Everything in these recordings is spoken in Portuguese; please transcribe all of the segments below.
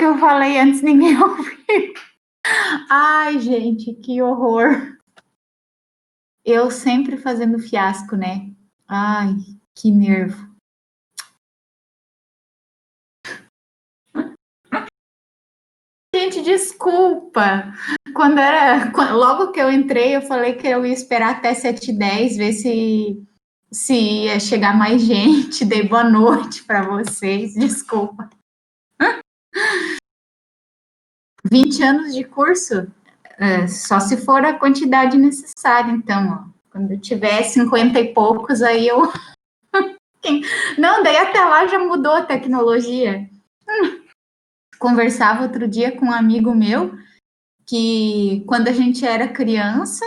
que eu falei antes ninguém ouviu. Ai, gente, que horror. Eu sempre fazendo fiasco, né? Ai, que nervo. Gente, desculpa. Logo que eu entrei, eu falei que eu ia esperar até 7h10, ver se ia chegar mais gente. Dei boa noite para vocês. Desculpa. 20 anos de curso? Só se for a quantidade necessária, então, ó. Quando eu tiver 50 e poucos, aí eu. Não, daí até lá já mudou a tecnologia. Conversava outro dia com um amigo meu que quando a gente era criança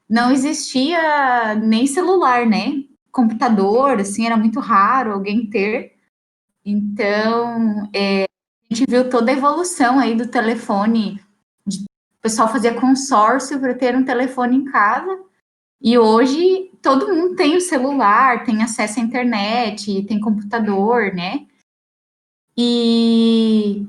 não existia nem celular, né? Computador, assim, era muito raro alguém ter. Então, a gente viu toda a evolução aí do telefone. O pessoal fazia consórcio para ter um telefone em casa. E hoje todo mundo tem o celular, tem acesso à internet, tem computador, né? E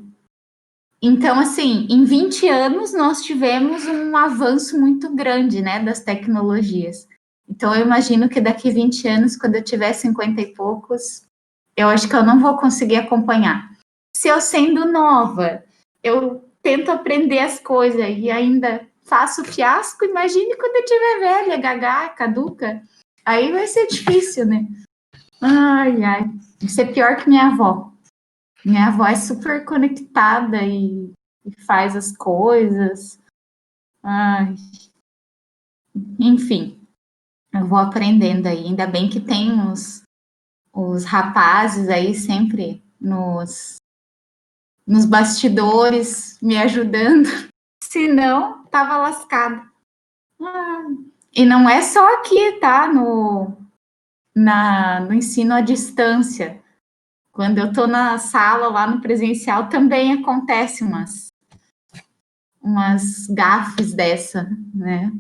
então, assim, em 20 anos nós tivemos um avanço muito grande, né, das tecnologias. Então, eu imagino que daqui 20 anos, quando eu tiver 50 e poucos, eu acho que eu não vou conseguir acompanhar. Se eu sendo nova, eu tento aprender as coisas e ainda faço fiasco, imagine quando eu tiver velha, gaga, caduca. Aí vai ser difícil, né? Ai, ai. Vai ser pior que minha avó. Minha avó é super conectada e faz as coisas. Ai, enfim, eu vou aprendendo aí. Ainda bem que tem os rapazes aí sempre nos bastidores me ajudando. Se não, tava lascada. E não é só aqui, tá? No ensino à distância. Quando eu tô na sala, lá no presencial, também acontece umas gafes dessa, né?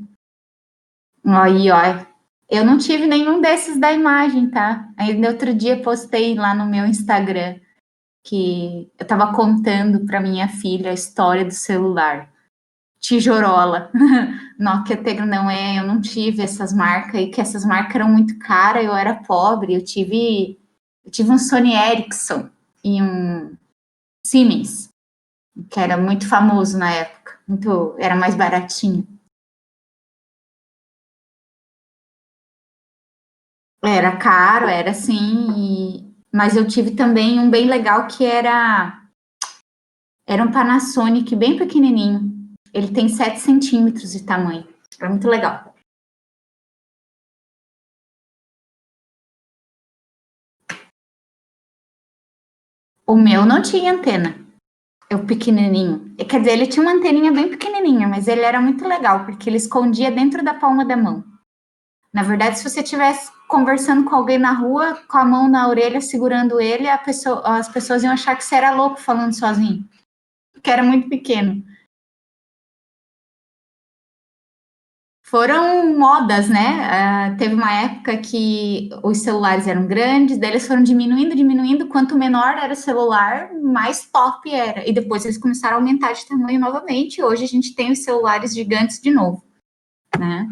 Aí, ó, eu não tive nenhum desses da imagem, tá? Aí, no outro dia, postei lá no meu Instagram que eu tava contando para minha filha a história do celular. Tijorola. Nokia Tegro não é, eu não tive essas marcas aí, que essas marcas eram muito caras, eu era pobre, eu tive um Sony Ericsson e um Siemens, que era muito famoso na época, era mais baratinho. Era caro, era assim, mas eu tive também um bem legal que era um Panasonic bem pequenininho. Ele tem 7 centímetros de tamanho. É muito legal. O meu não tinha antena. É o pequenininho. Quer dizer, ele tinha uma anteninha bem pequenininha, mas ele era muito legal, porque ele escondia dentro da palma da mão. Na verdade, se você estivesse conversando com alguém na rua, com a mão na orelha, segurando ele, as pessoas iam achar que você era louco falando sozinho, porque era muito pequeno. Foram modas, né? Teve uma época que os celulares eram grandes, daí eles foram diminuindo, diminuindo. Quanto menor era o celular, mais top era. E depois eles começaram a aumentar de tamanho novamente. E hoje a gente tem os celulares gigantes de novo, né?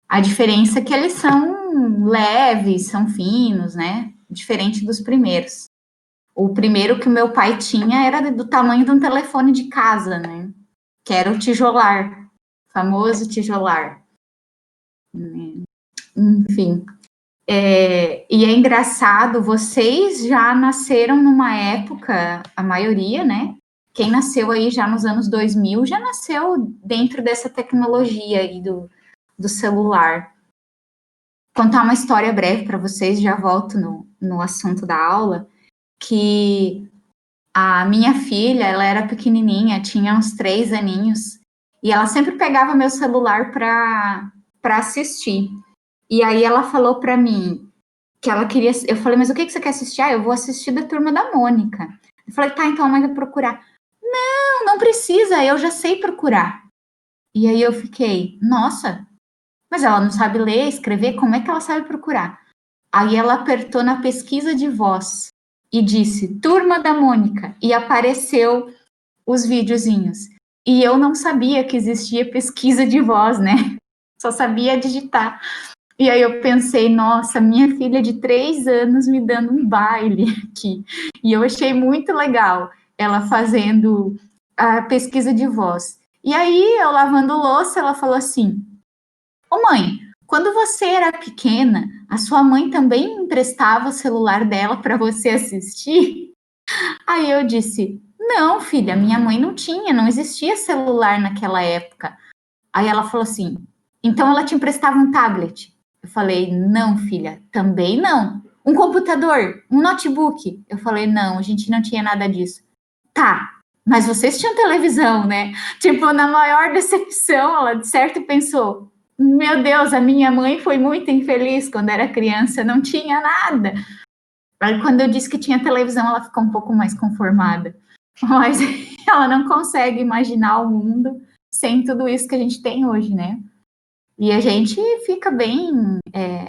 A diferença é que eles são leves, são finos, né? Diferente dos primeiros. O primeiro que o meu pai tinha era do tamanho de um telefone de casa, né? Que era o tijolar, famoso tijolar. Enfim. E é engraçado, vocês já nasceram numa época, a maioria, né? Quem nasceu aí já nos anos 2000 já nasceu dentro dessa tecnologia aí do celular. Contar uma história breve para vocês, já volto no assunto da aula, que a minha filha, ela era pequenininha, tinha uns 3 aninhos, e ela sempre pegava meu celular para assistir. E aí ela falou para mim que ela queria. Eu falei, mas o que você quer assistir? Ah, eu vou assistir da Turma da Mônica. Eu falei, tá, então a mãe vai procurar. Não, não precisa, eu já sei procurar. E aí eu fiquei, nossa, mas ela não sabe ler, escrever, como é que ela sabe procurar? Aí ela apertou na pesquisa de voz e disse Turma da Mônica e apareceu os videozinhos. E eu não sabia que existia pesquisa de voz, né? Só sabia digitar. E aí eu pensei, nossa, minha filha de 3 anos me dando um baile aqui. E eu achei muito legal ela fazendo a pesquisa de voz. E aí, eu lavando louça, ela falou assim: Ô mãe, quando você era pequena, a sua mãe também emprestava o celular dela para você assistir? Aí eu disse: Não, filha, minha mãe não tinha, não existia celular naquela época. Aí ela falou assim: Então ela te emprestava um tablet? Eu falei: Não, filha, também não. Um computador, um notebook? Eu falei: Não, a gente não tinha nada disso. Tá, mas vocês tinham televisão, né? Tipo, na maior decepção, ela de certo pensou: Meu Deus, a minha mãe foi muito infeliz quando era criança, não tinha nada. Aí, quando eu disse que tinha televisão, ela ficou um pouco mais conformada. Mas ela não consegue imaginar o mundo sem tudo isso que a gente tem hoje, né? E a gente fica bem,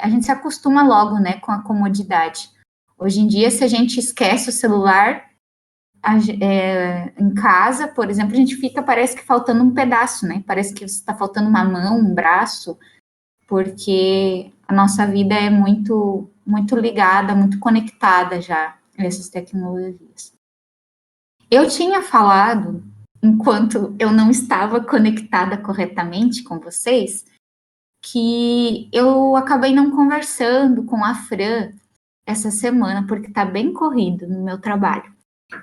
a gente se acostuma logo, né, com a comodidade. Hoje em dia, se a gente esquece o celular em casa, por exemplo, a gente fica, parece que faltando um pedaço, né? Parece que está faltando uma mão, um braço, porque a nossa vida é muito, muito ligada, muito conectada já a essas tecnologias. Eu tinha falado, enquanto eu não estava conectada corretamente com vocês, que eu acabei não conversando com a Fran essa semana, porque está bem corrido no meu trabalho.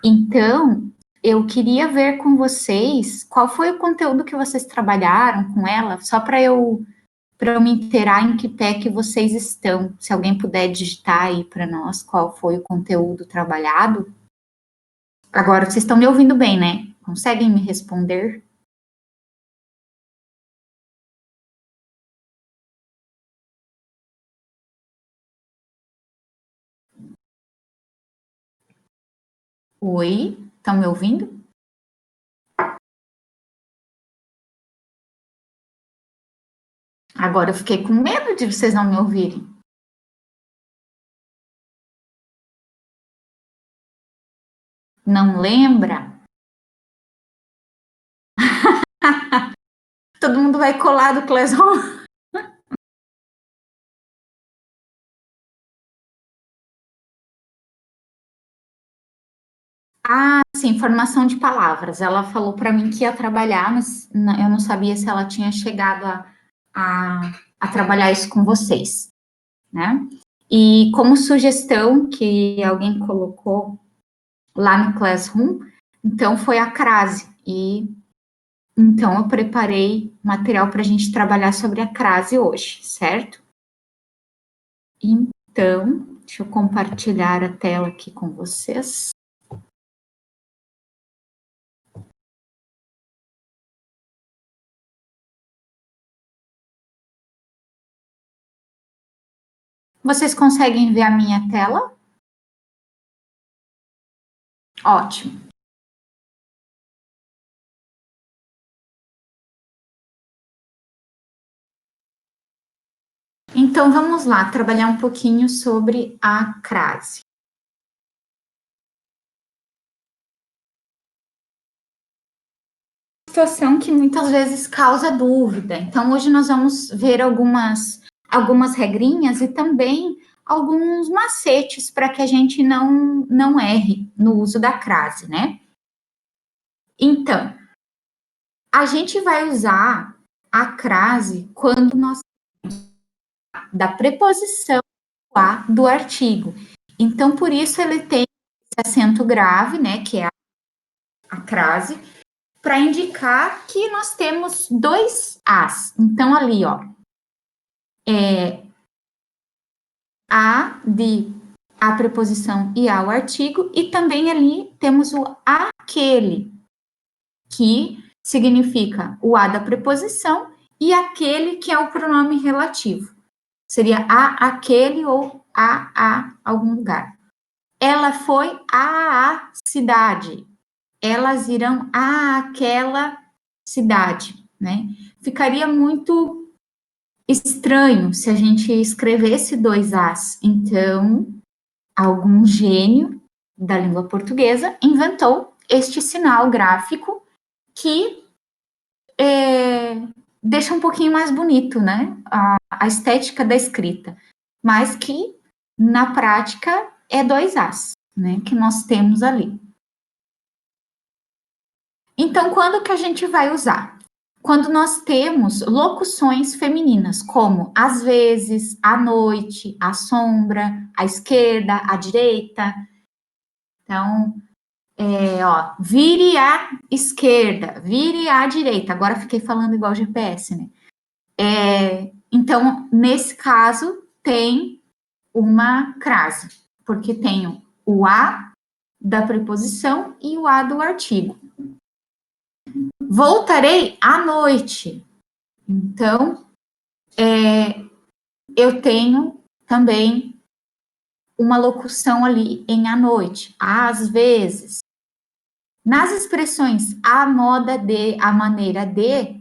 Então, eu queria ver com vocês qual foi o conteúdo que vocês trabalharam com ela, só para eu me inteirar em que pé que vocês estão. Se alguém puder digitar aí para nós qual foi o conteúdo trabalhado. Agora, vocês estão me ouvindo bem, né? Conseguem me responder? Oi, estão me ouvindo? Agora eu fiquei com medo de vocês não me ouvirem. Não lembra? Todo mundo vai colar do Classroom. Ah, sim, formação de palavras. Ela falou para mim que ia trabalhar, mas eu não sabia se ela tinha chegado a trabalhar isso com vocês, né? E como sugestão que alguém colocou lá no Classroom, então foi a crase. E então eu preparei material para a gente trabalhar sobre a crase hoje, certo? Então, deixa eu compartilhar a tela aqui com vocês. Vocês conseguem ver a minha tela? Ótimo. Então, vamos lá, trabalhar um pouquinho sobre a crase. Situação que muitas vezes causa dúvida. Então, hoje nós vamos ver algumas regrinhas e também alguns macetes para que a gente não erre no uso da crase, né? Então, a gente vai usar a crase quando nós da preposição a do artigo. Então, por isso ele tem esse acento grave, né, que é a crase, para indicar que nós temos dois as. Então, ali, ó, a de a preposição e ao artigo, e também ali temos o aquele, que significa o a da preposição e aquele que é o pronome relativo. Seria a aquele ou a algum lugar. Ela foi a cidade. Elas irão a aquela cidade, né? Ficaria muito estranho se a gente escrevesse dois as. Então, algum gênio da língua portuguesa, inventou este sinal gráfico que deixa um pouquinho mais bonito, né? A estética da escrita, mas que na prática é 2 As, né? Que nós temos ali. Então, quando que a gente vai usar? Quando nós temos locuções femininas, como às vezes, à noite, à sombra, à esquerda, à direita. Então, vire à esquerda, vire à direita. Agora fiquei falando igual GPS, né? Então, nesse caso, tem uma crase, porque tem o A da preposição e o A do artigo. Voltarei à noite. Então, eu tenho também uma locução ali em à noite, às vezes. Nas expressões a moda de, a maneira de,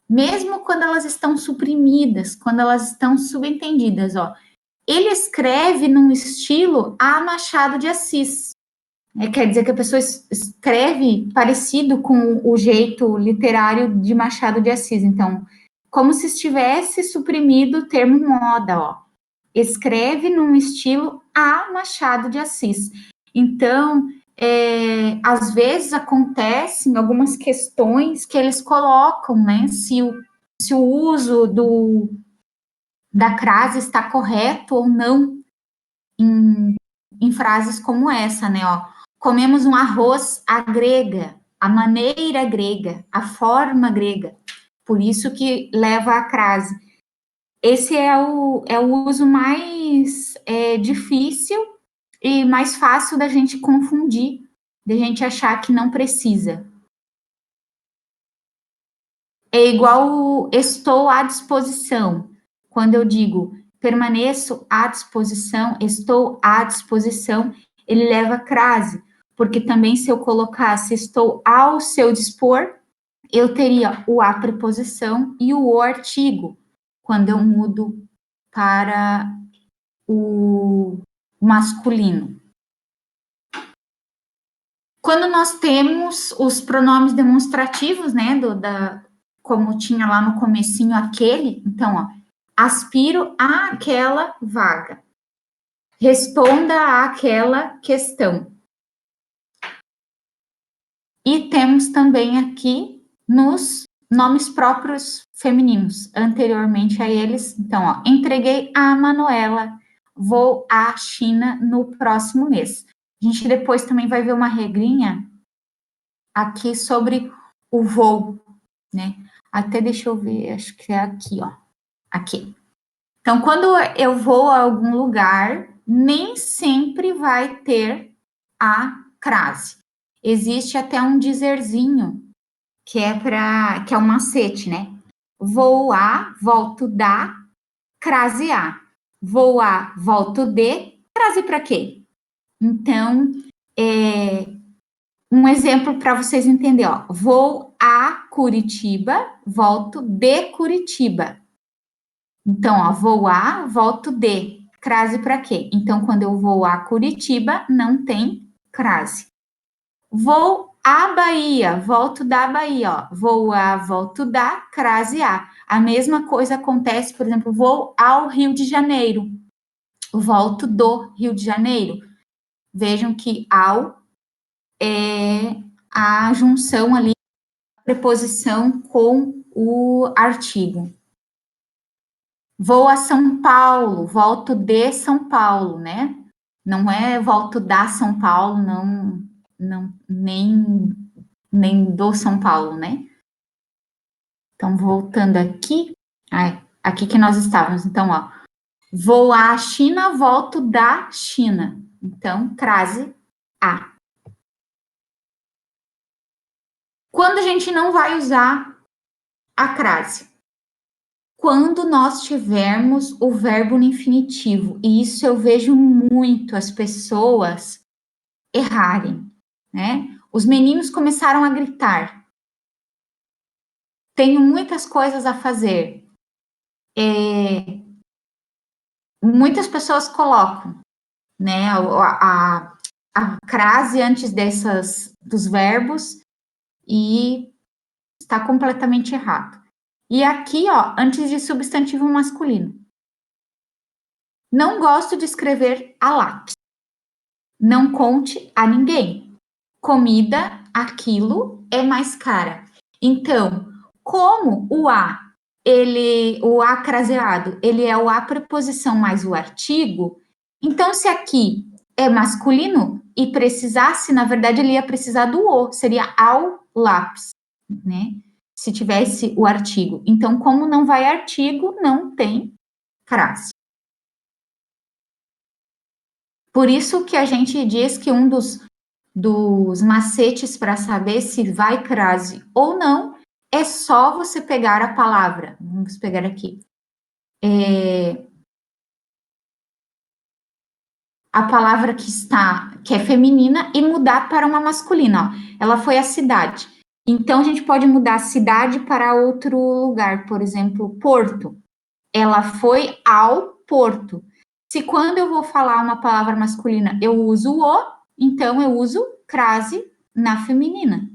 mesmo quando elas estão suprimidas, quando elas estão subentendidas, ele escreve num estilo a Machado de Assis. Quer dizer que a pessoa escreve parecido com o jeito literário de Machado de Assis. Então, como se estivesse suprimido o termo moda, escreve num estilo a Machado de Assis. Então, às vezes acontecem algumas questões que eles colocam, né? Se o uso da crase está correto ou não em frases como essa, né? Comemos um arroz à grega, a maneira grega, a forma grega. Por isso que leva a crase. Esse é o uso mais difícil e mais fácil da gente confundir, da gente achar que não precisa. É igual o estou à disposição. Quando eu digo permaneço à disposição, estou à disposição, ele leva crase, porque também se eu colocasse estou ao seu dispor, eu teria o a preposição e o artigo, quando eu mudo para o masculino. Quando nós temos os pronomes demonstrativos, né, como tinha lá no comecinho aquele, então, aspiro àquela vaga. Responda àquela questão. E temos também aqui nos nomes próprios femininos, anteriormente a eles. Então, entreguei a Manuela, vou à China no próximo mês. A gente depois também vai ver uma regrinha aqui sobre o voo, né? Até deixa eu ver, acho que é aqui, aqui. Então, quando eu vou a algum lugar, nem sempre vai ter a crase. Existe até um dizerzinho que é um macete, né? Vou a, volto da, crase a. Vou a, volto de, crase para quê? Então, um exemplo para vocês entenderem, vou a Curitiba, volto de Curitiba. Então, vou a, volto de, crase para quê? Então, quando eu vou a Curitiba, não tem crase. Vou à Bahia, volto da Bahia, vou a, volto da, crase a. A mesma coisa acontece, por exemplo, vou ao Rio de Janeiro, volto do Rio de Janeiro. Vejam que ao é a junção ali, a preposição com o artigo. Vou a São Paulo, volto de São Paulo, né? Não é volto da São Paulo, não nem do São Paulo, né? Então, voltando aqui, aqui que nós estávamos. Então, vou à China, volto da China. Então, crase a. Quando a gente não vai usar a crase? Quando nós tivermos o verbo no infinitivo, e isso eu vejo muito as pessoas errarem, né? Os meninos começaram a gritar. Tenho muitas coisas a fazer. Muitas pessoas colocam, né, a crase antes dos verbos e está completamente errado. E aqui, ó, antes de substantivo masculino. Não gosto de escrever a lápis. Não conte a ninguém. Comida, aquilo é mais cara. Então, como o a craseado, ele é o a preposição mais o artigo, então se aqui é masculino e precisasse, na verdade ele ia precisar do o, seria ao lápis, né? Se tivesse o artigo. Então, como não vai artigo, não tem crase. Por isso que a gente diz que um dos macetes para saber se vai crase ou não é só você pegar a palavra. Vamos pegar aqui. A palavra que é feminina, e mudar para uma masculina. Ó. Ela foi à cidade. Então, a gente pode mudar a cidade para outro lugar. Por exemplo, Porto. Ela foi ao Porto. Se quando eu vou falar uma palavra masculina, eu uso o, então eu uso crase na feminina,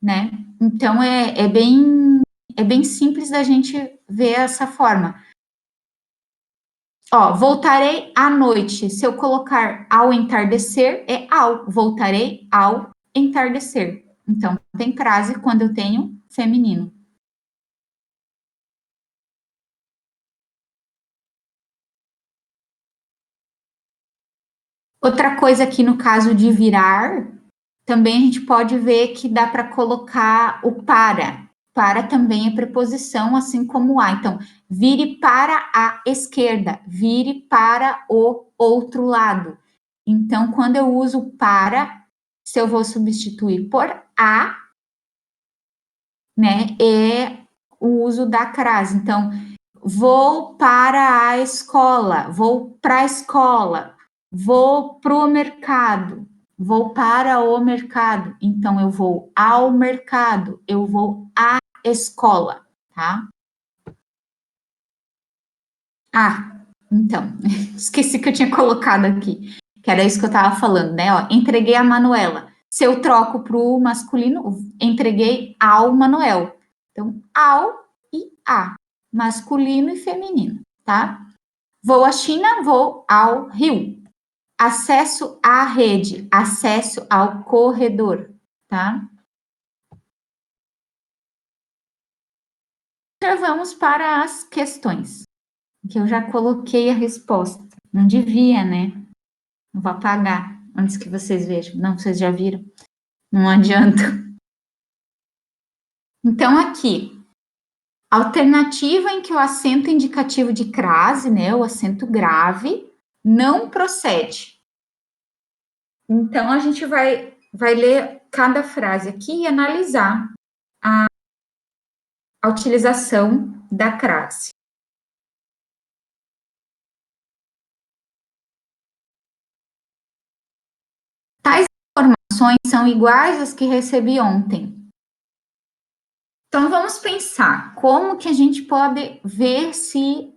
né? Então é bem simples da gente ver essa forma. Ó, voltarei à noite. Se eu colocar ao entardecer, é ao. Voltarei ao entardecer. Então, tem crase quando eu tenho feminino. Outra coisa aqui no caso de virar, também a gente pode ver que dá para colocar o para. Para também é preposição, assim como a. Então, vire para a esquerda, vire para o outro lado. Então, quando eu uso para, se eu vou substituir por a, né, é o uso da crase. Então, vou para a escola, vou para a escola, vou para o mercado, vou para o mercado. Então, eu vou ao mercado, eu vou à escola, tá? Ah, então, esqueci que eu tinha colocado aqui, que era isso que eu estava falando, né? Ó, entreguei a Manuela. Se eu troco para o masculino, entreguei ao Manuel. Então, ao e a, masculino e feminino, tá? Vou à China, vou ao Rio. Acesso à rede, acesso ao corredor, tá? Já vamos para as questões, que eu já coloquei a resposta. Não devia, né? Eu vou apagar antes que vocês vejam. Não, vocês já viram. Não adianta. Então, aqui, alternativa em que o acento indicativo de crase, né, o acento grave, não procede. Então, a gente vai ler cada frase aqui e analisar a utilização da crase. Tais informações são iguais às que recebi ontem. Então, vamos pensar como que a gente pode ver se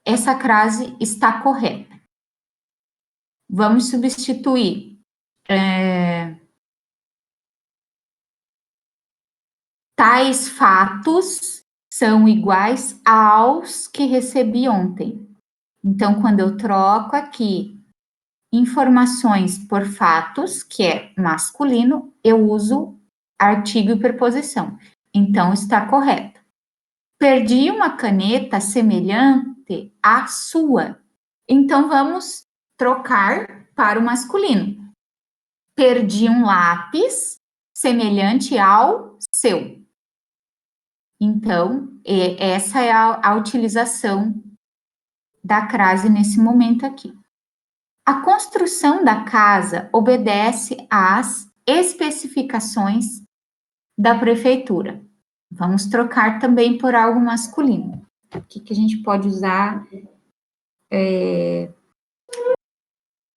essa crase está correta. Vamos substituir tais fatos são iguais aos que recebi ontem. Então, quando eu troco aqui informações por fatos, que é masculino, eu uso artigo e preposição. Então, está correto. Perdi uma caneta semelhante à sua. Então, vamos trocar para o masculino. Perdi um lápis semelhante ao seu. Então, essa é a utilização da crase nesse momento aqui. A construção da casa obedece às especificações da prefeitura. Vamos trocar também por algo masculino. O que a gente pode usar?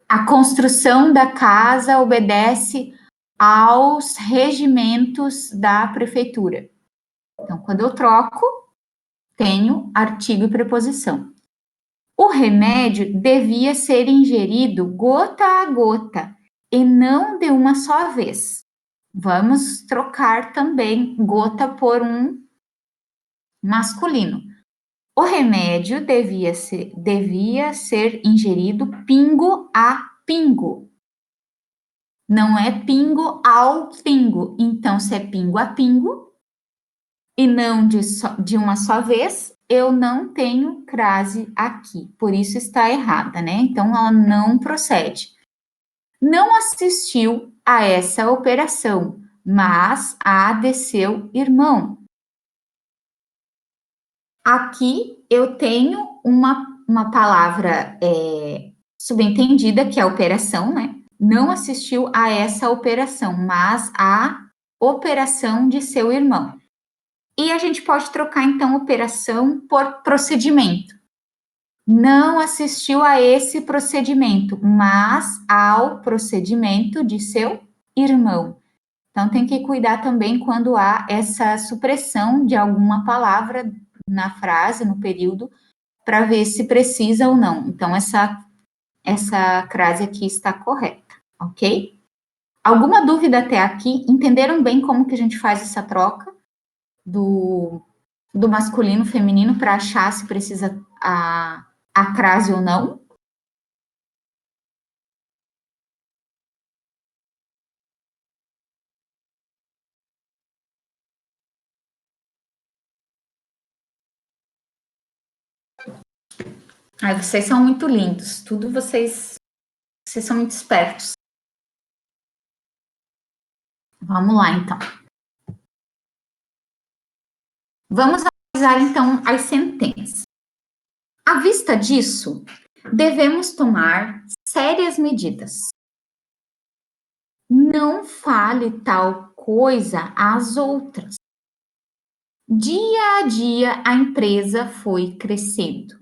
A construção da casa obedece aos regimentos da prefeitura. Então, quando eu troco, tenho artigo e preposição. O remédio devia ser ingerido gota a gota, e não de uma só vez. Vamos trocar também gota por um masculino. O remédio devia ser ingerido pingo a pingo. Não é pingo ao pingo. Então, se é pingo a pingo e não de uma só vez, eu não tenho crase aqui. Por isso está errada, né? Então, ela não procede. Não assistiu a essa operação, mas a de seu irmão. Aqui eu tenho uma palavra subentendida, que é a operação, né? Não assistiu a essa operação, mas a operação de seu irmão. E a gente pode trocar, então, operação por procedimento. Não assistiu a esse procedimento, mas ao procedimento de seu irmão. Então, tem que cuidar também quando há essa supressão de alguma palavra na frase, no período, para ver se precisa ou não. Então, essa crase aqui está correta, ok? Alguma dúvida até aqui? Entenderam bem como que a gente faz essa troca do masculino feminino para achar se precisa a crase ou não? Ai, vocês são muito lindos, tudo vocês são muito espertos. Vamos lá, então. Vamos analisar, então, as sentenças. À vista disso, devemos tomar sérias medidas. Não fale tal coisa às outras. Dia a dia a empresa foi crescendo.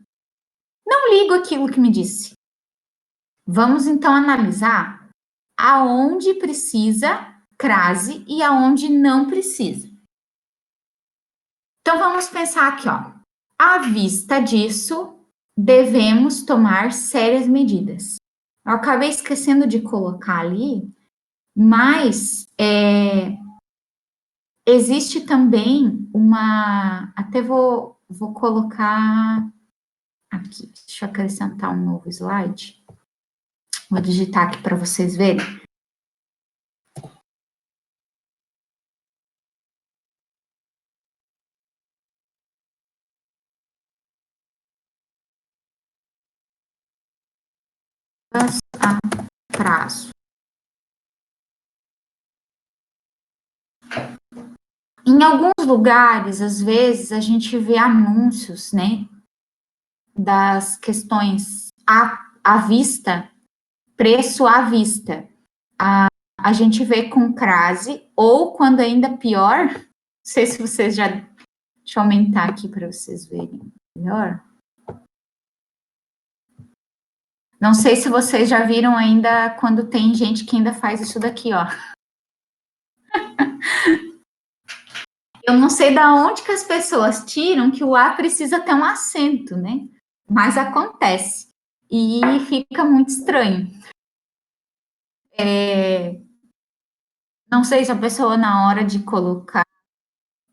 Não ligo aquilo que me disse. Vamos então analisar aonde precisa crase e aonde não precisa. Então vamos pensar aqui, ó. À vista disso, devemos tomar sérias medidas. Eu acabei esquecendo de colocar ali, mas existe também até vou colocar aqui, deixa eu acrescentar um novo slide. Vou digitar aqui para vocês verem. A prazo. Em alguns lugares, às vezes, a gente vê anúncios, né, das questões à vista, preço à vista. A gente vê com crase, ou quando ainda pior, não sei se vocês já... Deixa eu aumentar aqui para vocês verem melhor. Não sei se vocês já viram ainda quando tem gente que ainda faz isso daqui, ó. Eu não sei da onde que as pessoas tiram que o A precisa ter um acento, né? Mas acontece. E fica muito estranho. Não sei se a pessoa, na hora de colocar,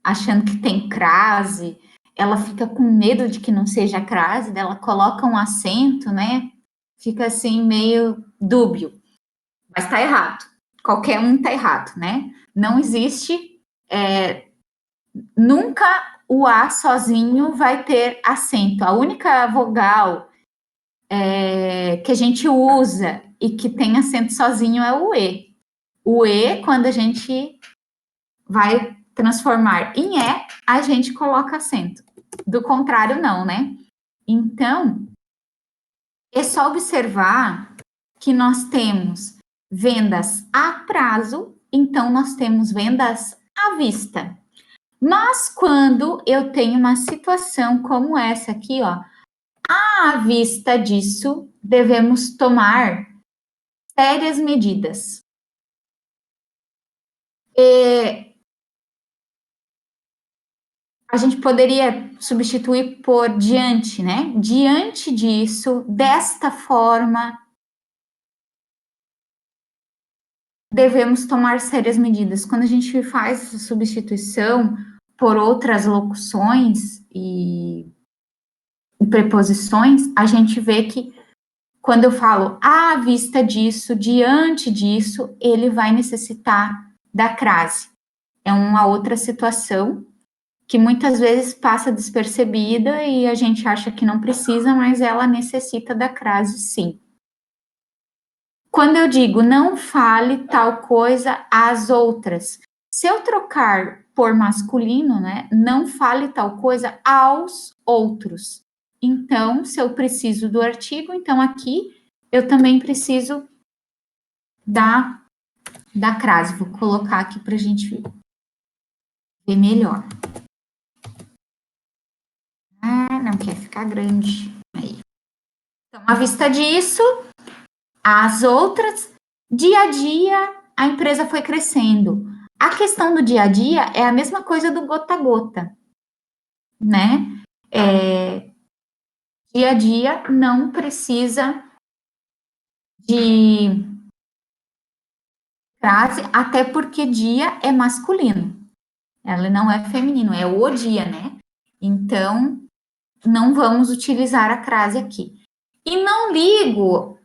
achando que tem crase, ela fica com medo de que não seja crase, ela coloca um acento, né? Fica assim, meio dúbio. Mas tá errado. Qualquer um tá errado, né? Não existe... nunca o A sozinho vai ter acento. A única vogal que a gente usa e que tem acento sozinho é o E. O E, quando a gente vai transformar em E, a gente coloca acento. Do contrário, não, né? Então, é só observar que nós temos vendas a prazo, então nós temos vendas à vista. Mas quando eu tenho uma situação como essa aqui, ó, à vista disso, devemos tomar sérias medidas. A gente poderia substituir por diante, né? Diante disso, desta forma, devemos tomar sérias medidas. Quando a gente faz essa substituição por outras locuções e preposições, a gente vê que quando eu falo à vista disso, diante disso, ele vai necessitar da crase. É uma outra situação que muitas vezes passa despercebida e a gente acha que não precisa, mas ela necessita da crase, sim. Quando eu digo não fale tal coisa às outras, se eu trocar por masculino, né, não fale tal coisa aos outros. Então, se eu preciso do artigo, então aqui eu também preciso da crase. Vou colocar aqui para a gente ver melhor. Ah, não quer ficar grande. Aí. Então, à vista disso, as outras, dia a dia, a empresa foi crescendo. A questão do dia a dia é a mesma coisa do gota a gota, né? Dia a dia não precisa de frase, até porque dia é masculino. Ela não é feminino, é o dia, né? Então, não vamos utilizar a crase aqui. E não ligo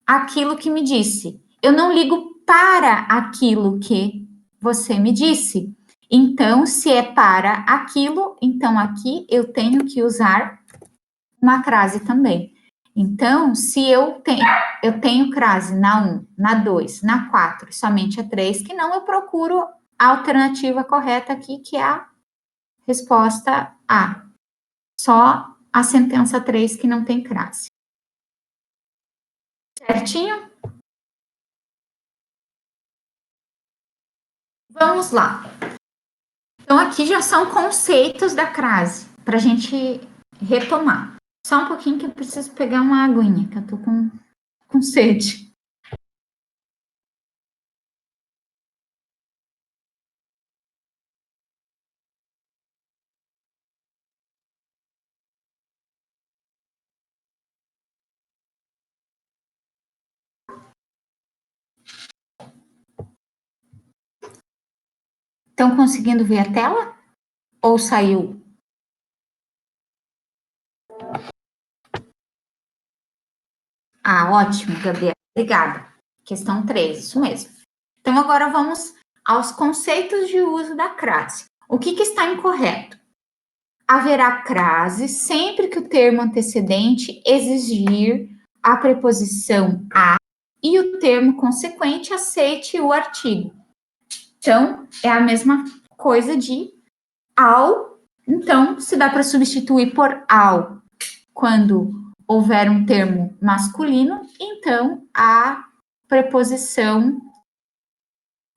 aquilo que me disse. Eu não ligo para aquilo que você me disse. Então, se é para aquilo, então aqui eu tenho que usar uma crase também. Então, se eu tenho crase na 1, na 2, na 4, somente a 3, que não, eu procuro a alternativa correta aqui, que é a resposta A. Só a sentença 3 que não tem crase. Certinho? Vamos lá. Então, aqui já são conceitos da crase, para a gente retomar. Só um pouquinho que eu preciso pegar uma aguinha, que eu tô com sede. Estão conseguindo ver a tela? Ou saiu? Ah, ótimo, Gabriela. Obrigada. Questão 3, isso mesmo. Então, agora vamos aos conceitos de uso da crase. O que está incorreto? Haverá crase sempre que o termo antecedente exigir a preposição a e o termo consequente aceite o artigo. Então, é a mesma coisa de ao. Então, se dá para substituir por ao quando houver um termo masculino, então a preposição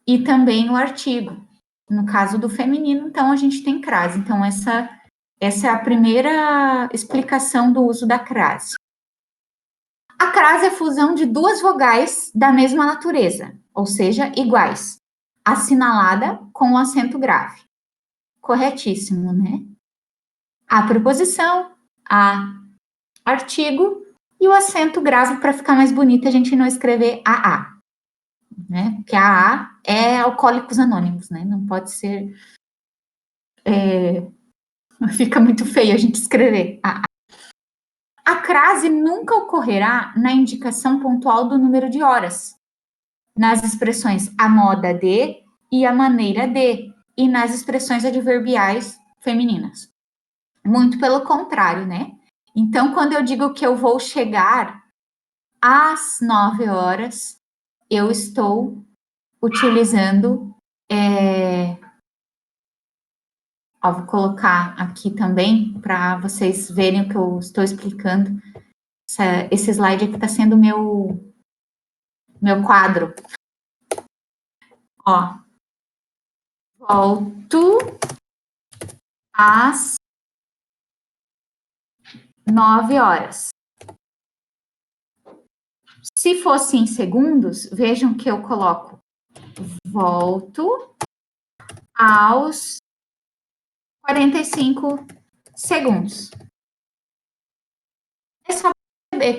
e também o artigo. No caso do feminino, então a gente tem crase. Então, essa é a primeira explicação do uso da crase. A crase é a fusão de duas vogais da mesma natureza, ou seja, iguais, assinalada com o acento grave. Corretíssimo, né? A preposição, a artigo e o acento grave para ficar mais bonito a gente não escrever AA, né? Porque AA é Alcoólicos Anônimos, né? Não pode ser... fica muito feio a gente escrever AA. A crase nunca ocorrerá na indicação pontual do número de horas, nas expressões a moda de e a maneira de, e nas expressões adverbiais femininas. Muito pelo contrário, né? Então, quando eu digo que eu vou chegar às 9 horas, eu estou utilizando. Vou colocar aqui também para vocês verem o que eu estou explicando. Esse slide aqui está sendo meu quadro. Ó, volto às 9 horas. Se fosse em segundos, vejam que eu coloco volto aos 45 segundos. É só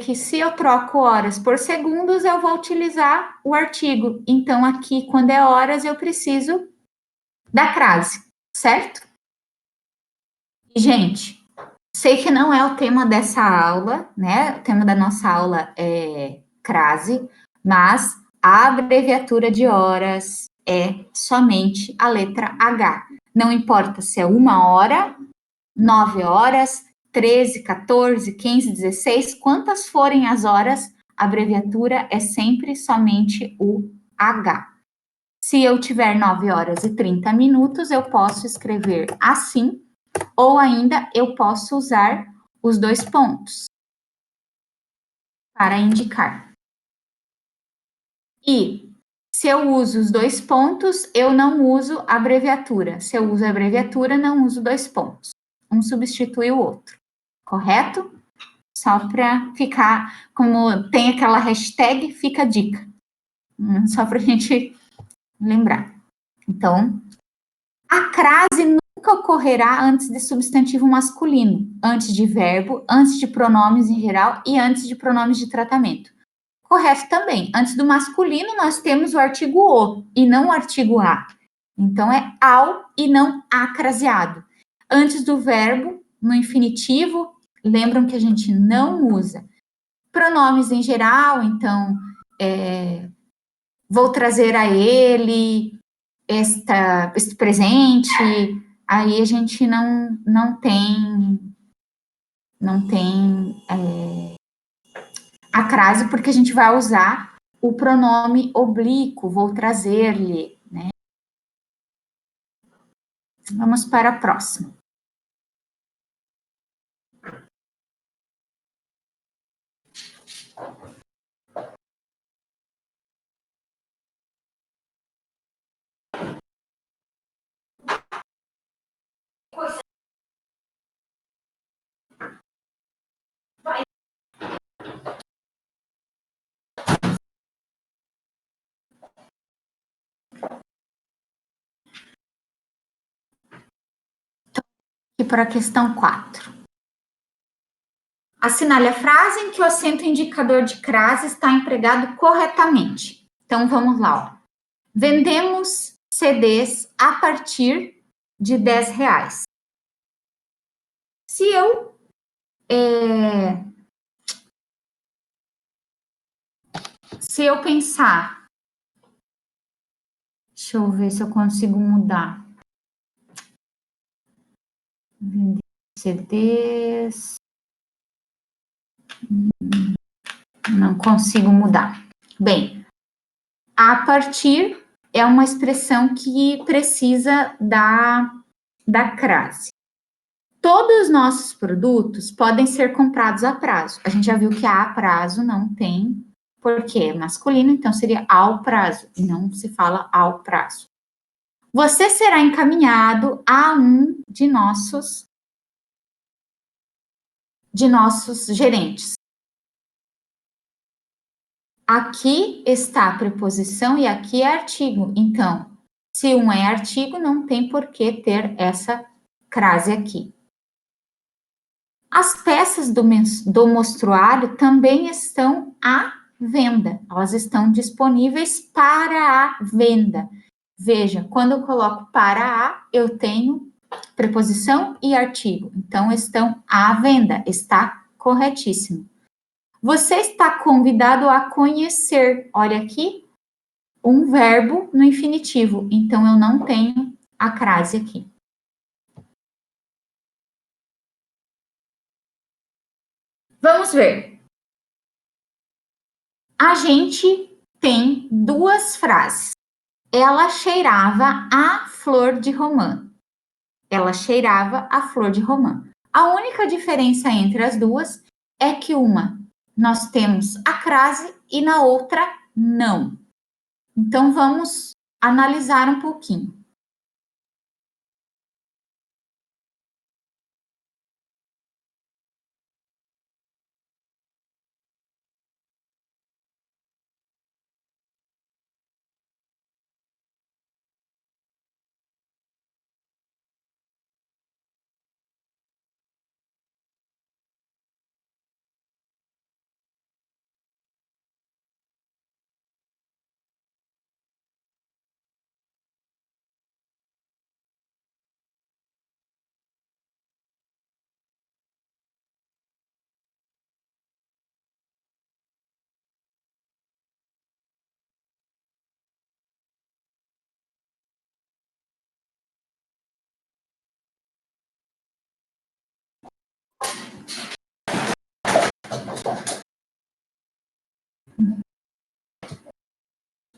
que se eu troco horas por segundos, eu vou utilizar o artigo. Então, aqui, quando é horas, eu preciso da crase, certo? E, gente, sei que não é o tema dessa aula, né? O tema da nossa aula é crase, mas a abreviatura de horas é somente a letra H. Não importa se é 1 hora, 9 horas, 13, 14, 15, 16, quantas forem as horas, a abreviatura é sempre somente o H. Se eu tiver 9 horas e 30 minutos, eu posso escrever assim, ou ainda eu posso usar os 2 pontos para indicar. E se eu uso os 2 pontos, eu não uso a abreviatura. Se eu uso a abreviatura, não uso 2 pontos. Um substitui o outro, correto? Só para ficar, como tem aquela hashtag, fica a dica. Só para a gente lembrar. Então, a crase nunca ocorrerá antes de substantivo masculino, antes de verbo, antes de pronomes em geral e antes de pronomes de tratamento. Correto também. Antes do masculino, nós temos o artigo o e não o artigo a. Então, é ao e não acraseado. Antes do verbo, no infinitivo, lembram que a gente não usa. Pronomes em geral, então, vou trazer a ele este presente, aí a gente não tem a crase, porque a gente vai usar o pronome oblíquo, vou trazer-lhe, né? Vamos para a próxima. E para a questão 4. Assinale a frase em que o acento indicador de crase está empregado corretamente. Então, vamos lá. Ó. Vendemos CDs a partir de R$10. Se eu pensar, deixa eu ver se eu consigo mudar. Vender CDs. Não consigo mudar. Bem, a partir é uma expressão que precisa da crase. Todos os nossos produtos podem ser comprados a prazo. A gente já viu que a prazo não tem, porque é masculino, então seria ao prazo, e não se fala ao prazo. Você será encaminhado a um de nossos gerentes. Aqui está a preposição e aqui é artigo. Então, se um é artigo, não tem por que ter essa crase aqui. As peças do mostruário também estão à venda. Elas estão disponíveis para a venda. Veja, quando eu coloco para a, eu tenho preposição e artigo. Então, estão à venda. Está corretíssimo. Você está convidado a conhecer. Olha aqui, um verbo no infinitivo. Então, eu não tenho a crase aqui. Vamos ver. A gente tem 2 frases. Ela cheirava a flor de romã. Ela cheirava a flor de romã. A única diferença entre as duas é que uma nós temos a crase e na outra não. Então, vamos analisar um pouquinho.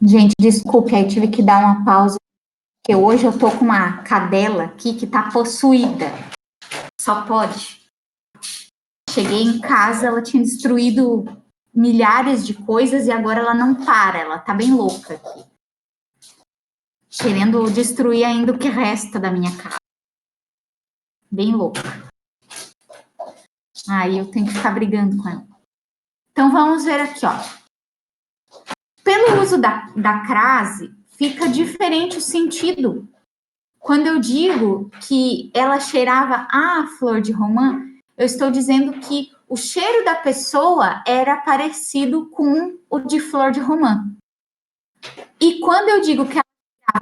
Gente, desculpe, aí tive que dar uma pausa, porque hoje eu tô com uma cadela aqui que tá possuída. Só pode. Cheguei em casa, ela tinha destruído milhares de coisas e agora ela não para, ela tá bem louca aqui. Querendo destruir ainda o que resta da minha casa. Bem louca. Aí eu tenho que ficar brigando com ela. Então vamos ver aqui, ó. Pelo uso da crase, fica diferente o sentido. Quando eu digo que ela cheirava a flor de romã, eu estou dizendo que o cheiro da pessoa era parecido com o de flor de romã. E quando eu digo que ela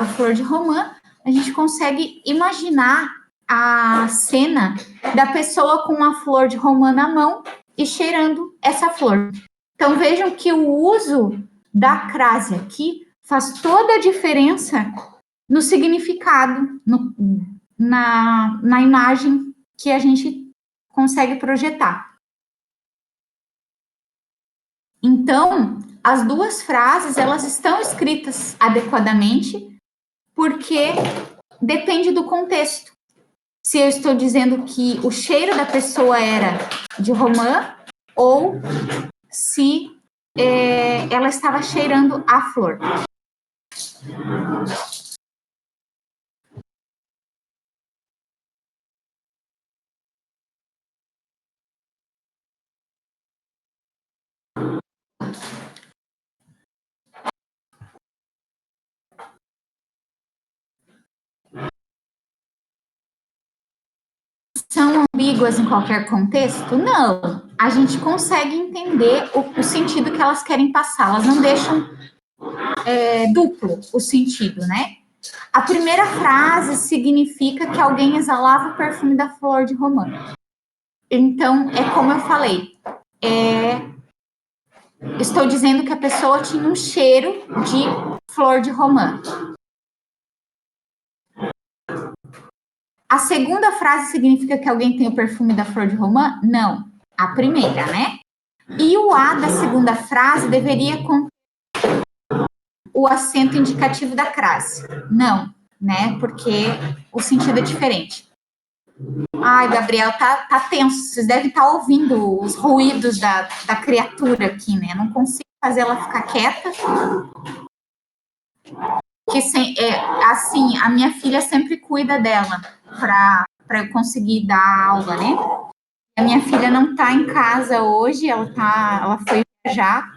cheirava flor de romã, a gente consegue imaginar a cena da pessoa com uma flor de romã na mão e cheirando essa flor. Então vejam que o uso da crase aqui faz toda a diferença no significado, na imagem que a gente consegue projetar. Então, as duas frases, elas estão escritas adequadamente, porque depende do contexto. Se eu estou dizendo que o cheiro da pessoa era de romã, ou se ela estava cheirando a flor. São ambíguas em qualquer contexto? Não. A gente consegue entender o sentido que elas querem passar. Elas não deixam duplo o sentido, né? A primeira frase significa que alguém exalava o perfume da flor de romã. Então, é como eu falei, estou dizendo que a pessoa tinha um cheiro de flor de romã. A segunda frase significa que alguém tem o perfume da flor de romã? Não. A primeira, né? E o A da segunda frase deveria conter o acento indicativo da crase. Não, né? Porque o sentido é diferente. Ai, Gabriel, tá tenso. Vocês devem estar ouvindo os ruídos da criatura aqui, né? Não consigo fazer ela ficar quieta. Que assim, a minha filha sempre cuida dela para eu conseguir dar aula, né? A minha filha não tá em casa hoje, ela foi viajar.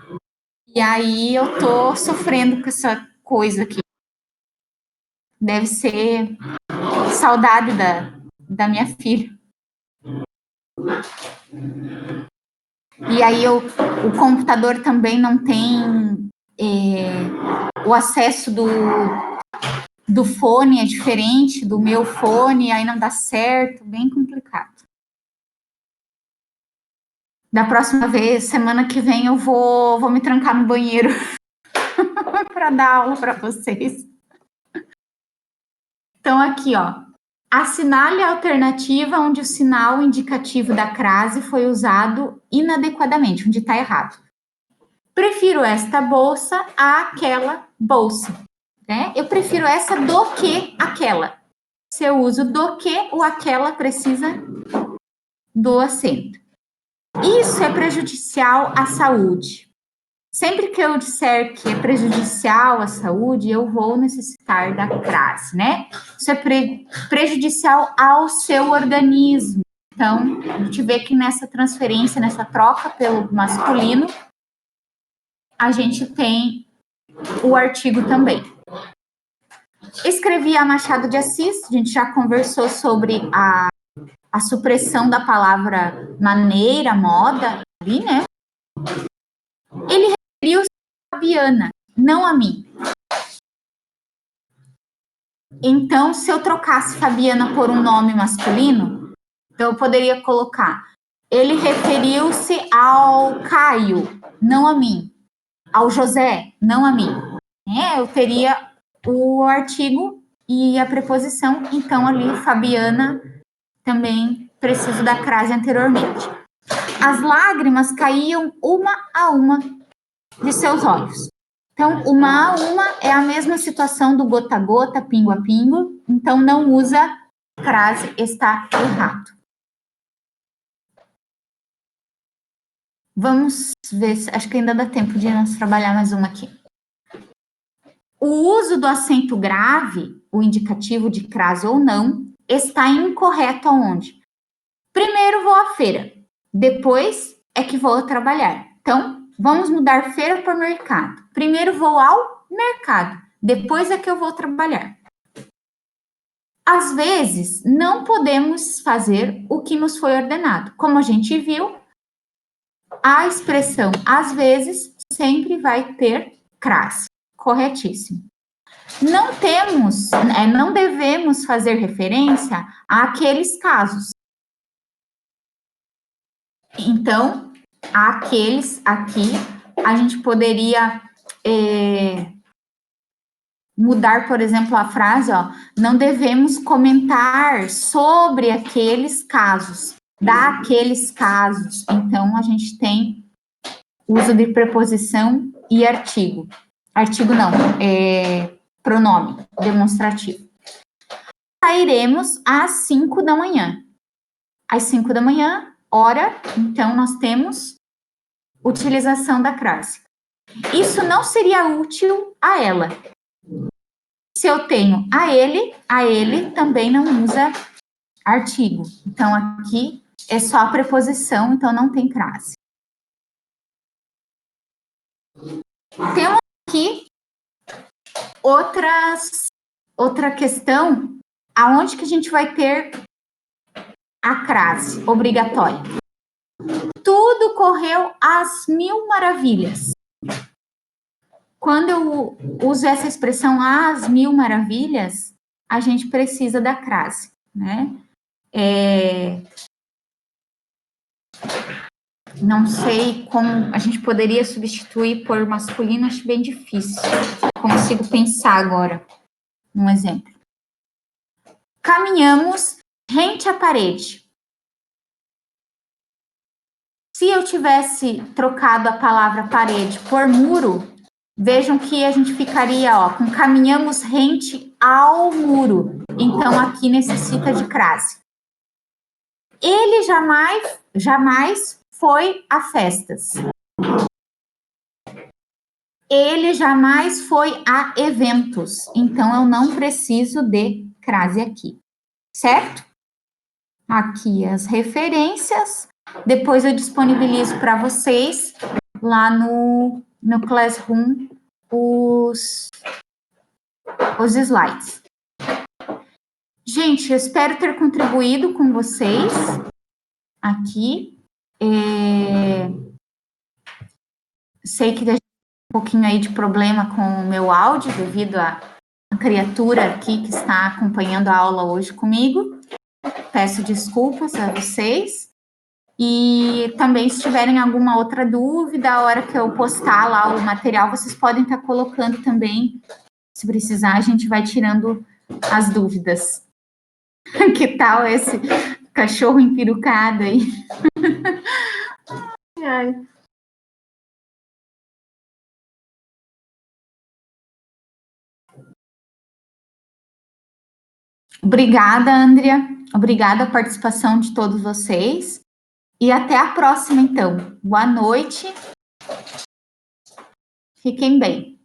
E aí eu tô sofrendo com essa coisa aqui. Deve ser saudade da minha filha. E aí o computador também não tem o acesso do fone, é diferente do meu fone, aí não dá certo, bem complicado. Da próxima vez, semana que vem, eu vou me trancar no banheiro para dar aula para vocês. Então, aqui, ó. Assinale a alternativa onde o sinal indicativo da crase foi usado inadequadamente, onde está errado. Prefiro esta bolsa a aquela bolsa. Né? Eu prefiro essa do que aquela. Se eu uso do que, o aquela precisa do acento. Isso é prejudicial à saúde. Sempre que eu disser que é prejudicial à saúde, eu vou necessitar da crase, né? Isso é prejudicial ao seu organismo. Então, a gente vê que nessa transferência, nessa troca pelo masculino, a gente tem o artigo também. Escrevi a Machado de Assis, a gente já conversou sobre a supressão da palavra maneira, moda, ali, né? Ele referiu-se a Fabiana, não a mim. Então, se eu trocasse Fabiana por um nome masculino, então eu poderia colocar: ele referiu-se ao Caio, não a mim. Ao José, não a mim. Eu teria o artigo e a preposição, então ali Fabiana também preciso da crase anteriormente. As lágrimas caíam uma a uma de seus olhos. Então, uma a uma é a mesma situação do gota a gota, pingo a pingo. Então, não usa crase, está errado. Vamos ver, acho que ainda dá tempo de nós trabalhar mais uma aqui. O uso do acento grave, o indicativo de crase ou não, está incorreto aonde? Primeiro vou à feira, depois é que vou trabalhar. Então, vamos mudar feira por mercado. Primeiro vou ao mercado, depois é que eu vou trabalhar. Às vezes, não podemos fazer o que nos foi ordenado. Como a gente viu, a expressão às vezes sempre vai ter crase. Corretíssimo. Não devemos fazer referência àqueles casos. Então, aqueles aqui, a gente poderia mudar, por exemplo, a frase, ó, não devemos comentar sobre aqueles casos, daqueles casos. Então, a gente tem uso de preposição e artigo. Artigo não, pronome demonstrativo. Sairemos às 5 da manhã. Às 5 da manhã, hora, então nós temos utilização da crase. Isso não seria útil a ela. Se eu tenho a ele também não usa artigo. Então, aqui é só a preposição, então não tem crase. Temos aqui outra questão, aonde que a gente vai ter a crase obrigatória. Tudo correu às mil maravilhas. Quando eu uso essa expressão às mil maravilhas, a gente precisa da crase, né? Não sei como a gente poderia substituir por masculino, acho bem difícil. Consigo pensar agora um exemplo. Caminhamos rente à parede. Se eu tivesse trocado a palavra parede por muro, vejam que a gente ficaria, ó, com caminhamos rente ao muro. Então, aqui necessita de crase. Ele jamais foi a festas. Ele jamais foi a eventos. Então, eu não preciso de crase aqui. Certo? Aqui as referências. Depois eu disponibilizo para vocês lá no Classroom os slides. Gente, eu espero ter contribuído com vocês aqui. Sei que tem um pouquinho aí de problema com o meu áudio devido à criatura aqui que está acompanhando a aula hoje comigo. Peço desculpas a vocês. E também, se tiverem alguma outra dúvida, a hora que eu postar lá o material, vocês podem estar colocando também. Se precisar, a gente vai tirando as dúvidas. Que tal esse cachorro empirucado aí? Ai. Obrigada, Andrea. Obrigada a participação de todos vocês. E até a próxima, então. Boa noite. Fiquem bem.